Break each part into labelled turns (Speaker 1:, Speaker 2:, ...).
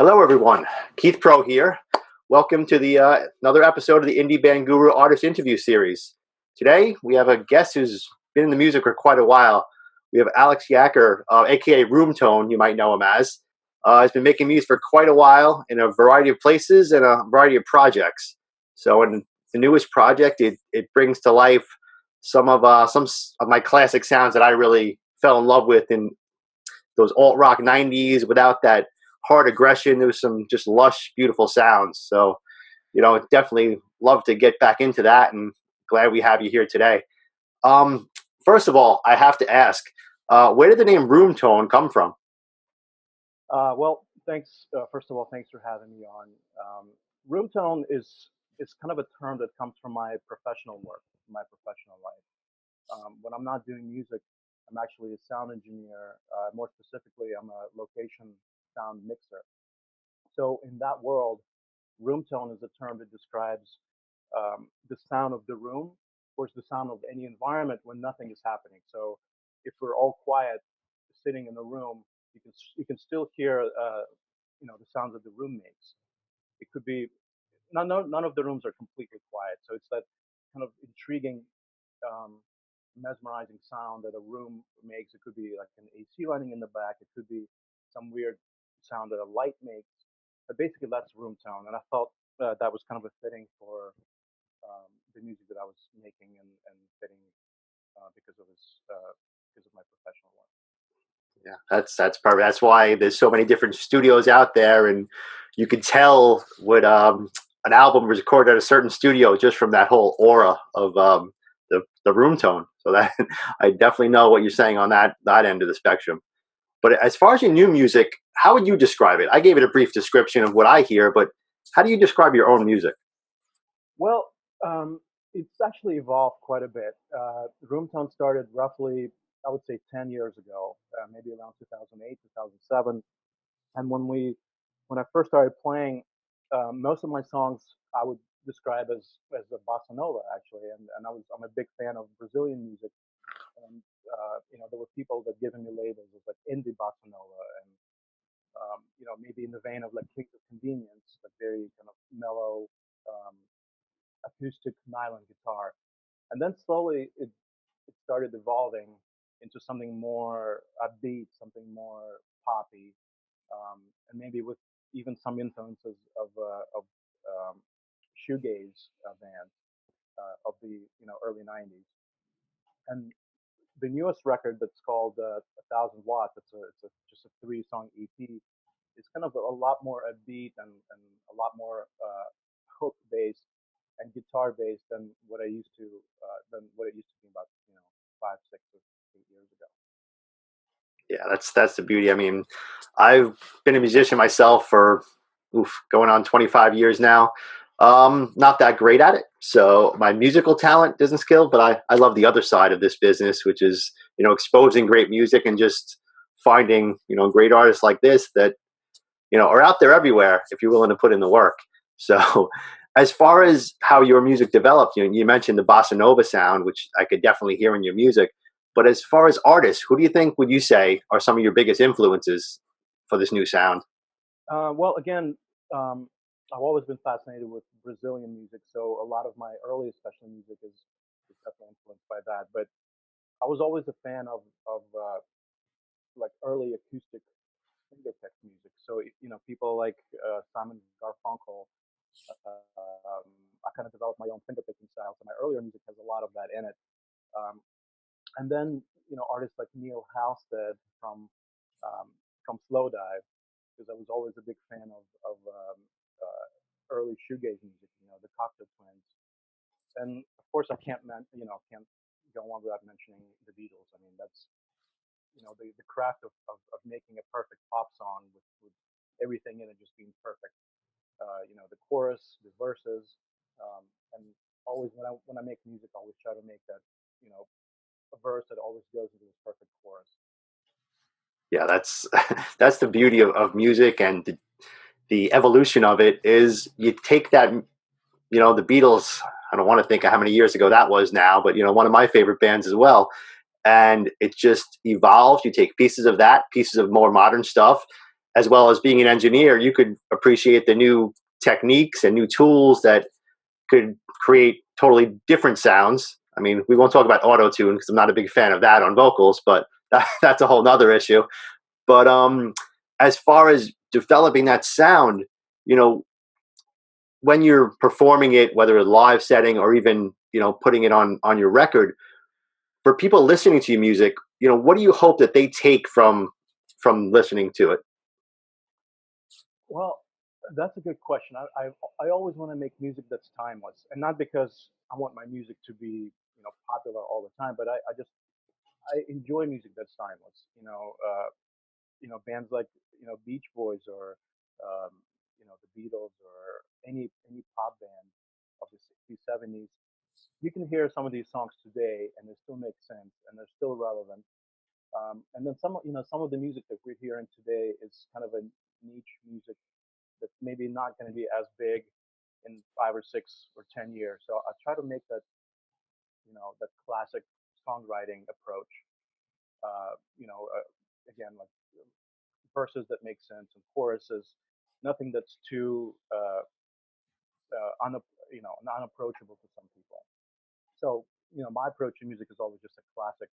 Speaker 1: Hello, everyone. Keith Pro here. Welcome to the another episode of the Indie Band Guru Artist Interview Series. Today, we have a guest who's been in the music for quite a while. We have Alex Yacker, aka Roomtone, you might know him as. He's been making music for quite a while in a variety of places and a variety of projects. So, in the newest project, it brings to life some of my classic sounds that I really fell in love with in those alt rock '90s without that hard aggression. There was some just lush, beautiful sounds. So, definitely love to get back into that, and glad we have you here today. First of all, I have to ask, where did the name Roomtone come from?
Speaker 2: Well, thanks. First of all, thanks for having me on. Roomtone is kind of a term that comes from my professional work, my professional life. When I'm not doing music, I'm actually a sound engineer. More specifically, I'm a location sound mixer. So in that world, roomtone is a term that describes the sound of the room, or the sound of any environment when nothing is happening. So if we're all quiet, sitting in a room, you can still hear the sounds that the room makes. It could be none of the rooms are completely quiet, so it's that kind of intriguing, mesmerizing sound that a room makes. It could be like an AC running in the back. It could be some weird sound that a light makes. But basically, that's room tone, and I felt that was kind of a fitting for the music that I was making, and fitting because of my professional one.
Speaker 1: Yeah, that's perfect. That's why there's so many different studios out there, and you can tell what an album was recorded at a certain studio just from that whole aura of the room tone. So that I definitely know what you're saying on that end of the spectrum. But as far as your new music, how would you describe it? I gave it a brief description of what I hear, but how do you describe your own music?
Speaker 2: Well, it's actually evolved quite a bit. Roomtone started roughly, I would say, 10 years ago, maybe around 2008, 2007. And when I first started playing, most of my songs I would describe as a bossa nova, actually. And I'm a big fan of Brazilian music. And there were people that given me labels of like indie bossa nova, and maybe in the vein of like Kings of Convenience, like very kind of mellow, um, acoustic nylon guitar. And then slowly it started evolving into something more upbeat, something more poppy, and maybe with even some influences of shoegaze bands of the early '90s. And the newest record that's called 1,000 Watts. Just a 3-song EP. It's kind of a lot more upbeat, and a lot more hook based and guitar based than what it used to be about 5, 6, or 8 years ago.
Speaker 1: Yeah, that's the beauty. I mean, I've been a musician myself for going on 25 years now. Not that great at it, so my musical talent doesn't skill, but I love the other side of this business, which is exposing great music and just finding great artists like this that are out there everywhere if you're willing to put in the work. So, as far as how your music developed, you mentioned the bossa nova sound, which I could definitely hear in your music. But as far as artists, who do you think would you say are some of your biggest influences for this new sound?
Speaker 2: Well, again, I've always been fascinated with Brazilian music, so a lot of my early, especially music, is definitely influenced by that. But I was always a fan of like early acoustic fingerpick music. So people like Simon Garfunkel. I kind of developed my own fingerpicking style, so my earlier music has a lot of that in it. Um, and then artists like Neil Halstead um, from Slowdive, because I was always a big fan of early shoegaze music, the Cocktail Twins, and of course I can't go on without mentioning the Beatles. I mean, that's the craft of making a perfect pop song with everything in it just being perfect. The chorus, the verses, and always when I make music, I always try to make that a verse that always goes into this perfect chorus.
Speaker 1: Yeah, that's that's the beauty of music, and the evolution of it is you take that, the Beatles. I don't want to think of how many years ago that was now, but one of my favorite bands as well. And it just evolved. You take pieces of that, pieces of more modern stuff, as well as being an engineer, you could appreciate the new techniques and new tools that could create totally different sounds. I mean, we won't talk about auto tune because I'm not a big fan of that on vocals, but that's a whole nother issue. But as far as developing that sound, you know, when you're performing it, whether a live setting or even, you know, putting it on your record, for people listening to your music, you know, what do you hope that they take from listening to it?
Speaker 2: Well, that's a good question. I always want to make music that's timeless, and not because I want my music to be, popular all the time, but I enjoy music that's timeless. Bands like, Beach Boys, or um, the Beatles, or any pop band of the 60s, 70s. You can hear some of these songs today, and they still make sense, and they're still relevant. And then some of the music that we're hearing today is kind of a niche music that's maybe not going to be as big in 5 or 6 or 10 years. So I try to make that classic songwriting approach. Again, like verses that make sense and choruses, nothing that's too unapproachable to some people. So my approach to music is always just a classic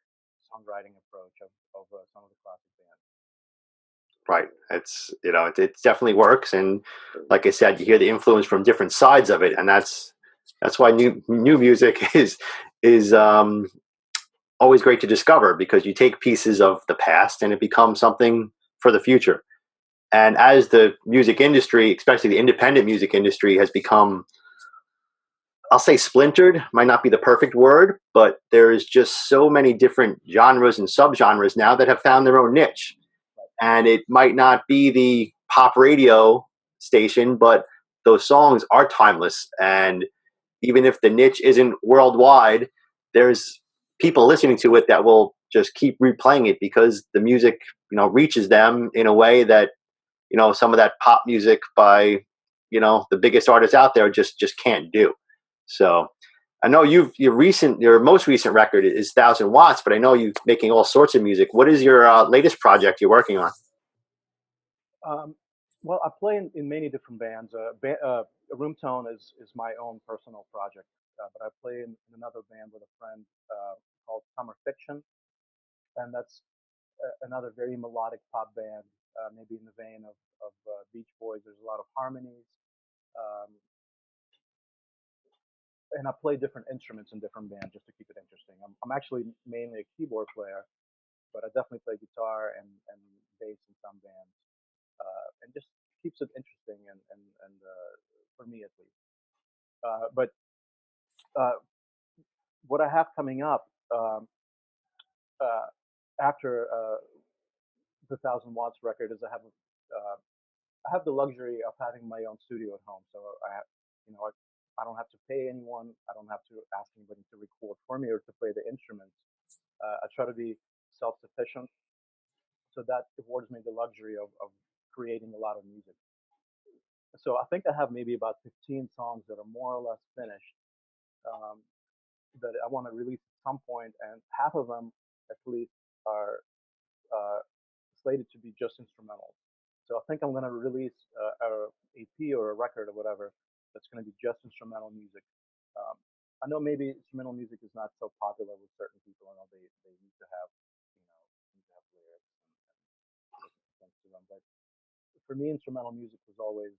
Speaker 2: songwriting approach of some of the classic bands.
Speaker 1: Right. It's, you know, it definitely works. And like I said, you hear the influence from different sides of it. And that's why new music is always great to discover, because you take pieces of the past and it becomes something for the future. And as the music industry, especially the independent music industry, has become, I'll say splintered, might not be the perfect word, but there's just so many different genres and subgenres now that have found their own niche. And it might not be the pop radio station, but those songs are timeless. And even if the niche isn't worldwide, there's people listening to it that will just keep replaying it because the music, you know, reaches them in a way that, you know, some of that pop music by, you know, the biggest artists out there just can't do. So I know your most recent record is 1,000 Watts, but I know you're making all sorts of music. What is your latest project you're working on?
Speaker 2: Um, well, I play in many different bands. Roomtone is my own personal project, but I play in another band with a friend called Summer Fiction, and that's another very melodic pop band, maybe in the vein of Beach Boys. There's a lot of harmonies, um, and I play different instruments in different bands just to keep it interesting. I'm actually mainly a keyboard player, but I definitely play guitar and bass in some bands, and just keeps it interesting and for me at least. But what I have coming up uh, after the 1,000 Watts record is I have the luxury of having my own studio at home, so I don't have to pay anyone. I don't have to ask anybody to record for me or to play the instruments. I try to be self-sufficient, so that affords me the luxury of creating a lot of music. So I think I have maybe about 15 songs that are more or less finished, um, that I want to release at some point, and half of them at least are uh, slated to be just instrumental. So I think I'm going to release a EP or a record or whatever that's going to be just instrumental music. Um, I know maybe instrumental music is not so popular with certain people. I know they need to have, lyrics and things to them. But for me, instrumental music was always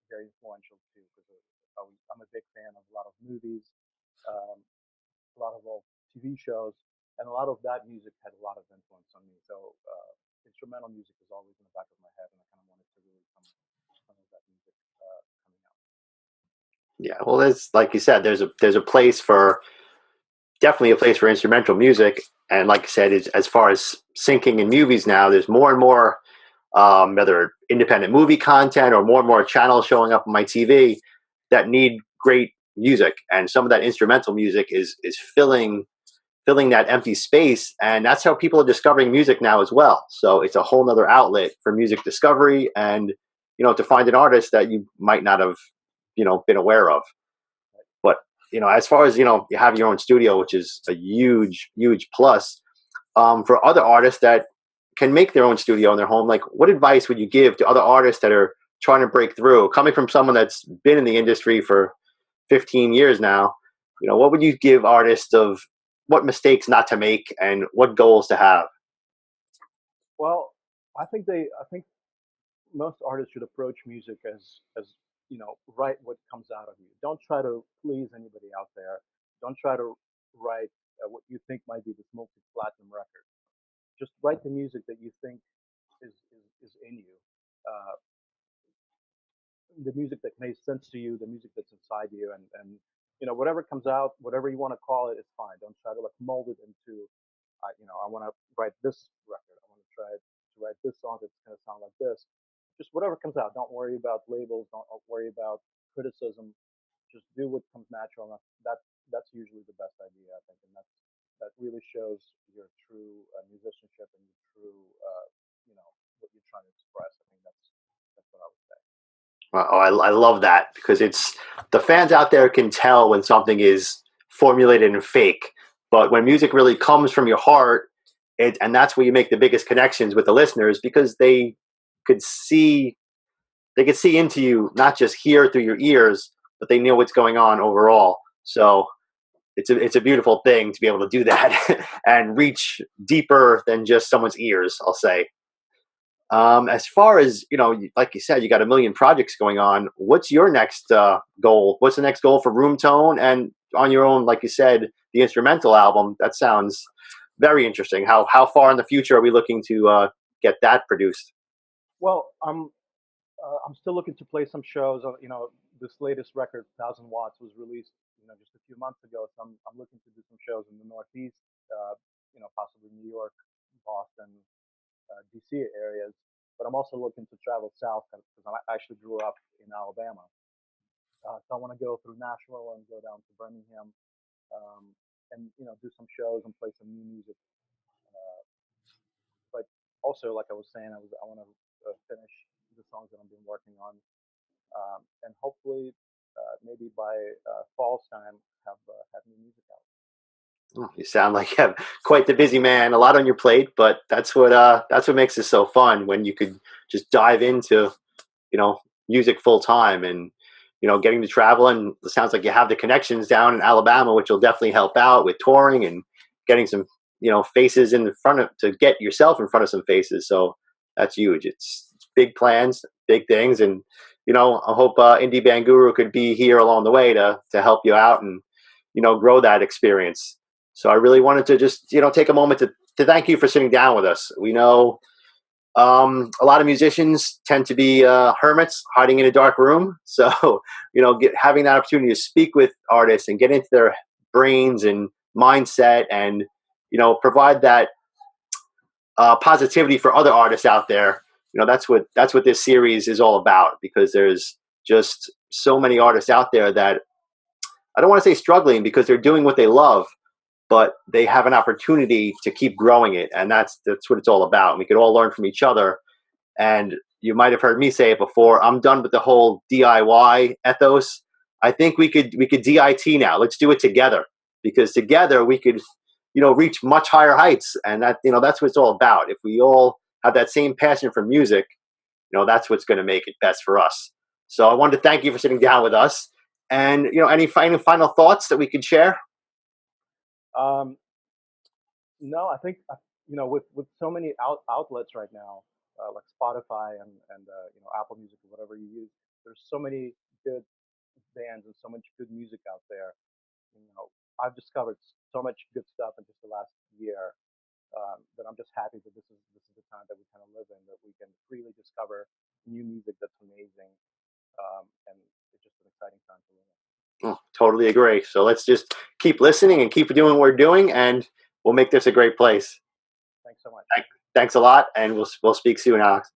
Speaker 2: very influential too, because I'm a big fan of a lot of movies, um, a lot of old TV shows, and a lot of that music had a lot of influence on me. So instrumental music is always in the back of my head, and I kind of wanted to release some of that music coming out.
Speaker 1: Yeah, well, there's, like you said, there's a place for, definitely a place for instrumental music. And like I said, as far as syncing in movies now, there's more and more, whether independent movie content or more channels showing up on my TV that need great music, and some of that instrumental music is filling that empty space, and that's how people are discovering music now as well. So it's a whole nother outlet for music discovery, and, you know, to find an artist that you might not have, you know, been aware of. But, you know, as far as, you know, you have your own studio, which is a huge plus, for other artists that can make their own studio in their home, like what advice would you give to other artists that are trying to break through, coming from someone that's been in the industry for 15 years now? What would you give artists of what mistakes not to make and what goals to have?
Speaker 2: Well, I think most artists should approach music as write what comes out of you. Don't try to please anybody out there. Don't try to write what you think might be this multi-platinum record. Just write the music that you think is in you. Uh, the music that makes sense to you, the music that's inside you, and whatever comes out, whatever you want to call it, it's fine. Don't try to like mold it into, I want to write this record. I want to try to write this song that's going to sound like this. Just whatever comes out. Don't worry about labels. Don't worry about criticism. Just do what comes natural. And that's usually the best idea, I think, and that really shows your true musicianship and your true, what you're trying to express. I think that's what I would say.
Speaker 1: Oh, I love that, because it's the fans out there can tell when something is formulated and fake, but when music really comes from your heart, and that's where you make the biggest connections with the listeners, because could see they could see into you, not just hear through your ears, but they know what's going on overall. So it's a beautiful thing to be able to do that and reach deeper than just someone's ears, I'll say. As far as, like you said, you got a million projects going on. What's your next goal? What's the next goal for Roomtone and on your own, like you said, the instrumental album? That sounds very interesting. How far in the future are we looking to get that produced?
Speaker 2: Well, I'm still looking to play some shows. This latest record, 1,000 Watts, was released just a few months ago. So I'm looking to do some shows in the Northeast, possibly New York, Boston, DC areas. But I'm also looking to travel south because I actually grew up in Alabama. So I want to go through Nashville and go down to Birmingham, um, and do some shows and play some new music. Uh, but also, like I was saying, I want to finish the songs that I've been working on, and hopefully, maybe by fall's time, have new music out.
Speaker 1: Oh, you sound like you have quite the busy man, a lot on your plate, but that's what makes it so fun, when you could just dive into music full time, and getting to travel. And it sounds like you have the connections down in Alabama, which will definitely help out with touring and getting some faces in front of, to get yourself in front of some faces. So that's huge. It's big plans, big things, and I hope Indie Band Guru could be here along the way to help you out and grow that experience. So I really wanted to just take a moment to thank you for sitting down with us. We know a lot of musicians tend to be hermits hiding in a dark room. So, having that opportunity to speak with artists and get into their brains and mindset, and, provide that positivity for other artists out there. That's what this series is all about, because there's just so many artists out there that I don't want to say struggling, because they're doing what they love, but they have an opportunity to keep growing it. And that's what it's all about. And we could all learn from each other. And you might have heard me say it before, I'm done with the whole DIY ethos. I think we could DIT now. Let's do it together, because together we could, reach much higher heights. And that's what it's all about. If we all have that same passion for music, that's what's going to make it best for us. So I wanted to thank you for sitting down with us. And, any final thoughts that we could share?
Speaker 2: No, I think with so many outlets right now, like Spotify and Apple Music or whatever you use, there's so many good bands and so much good music out there. I've discovered so much good stuff in just the last year, that I'm just happy that this is the time that we kind of live in, that we can freely discover new music that's amazing, and it's just an exciting time to live in.
Speaker 1: Oh, totally agree. So let's just keep listening and keep doing what we're doing, and we'll make this a great place.
Speaker 2: Thanks so much.
Speaker 1: Thanks a lot, and we'll speak soon, Alex.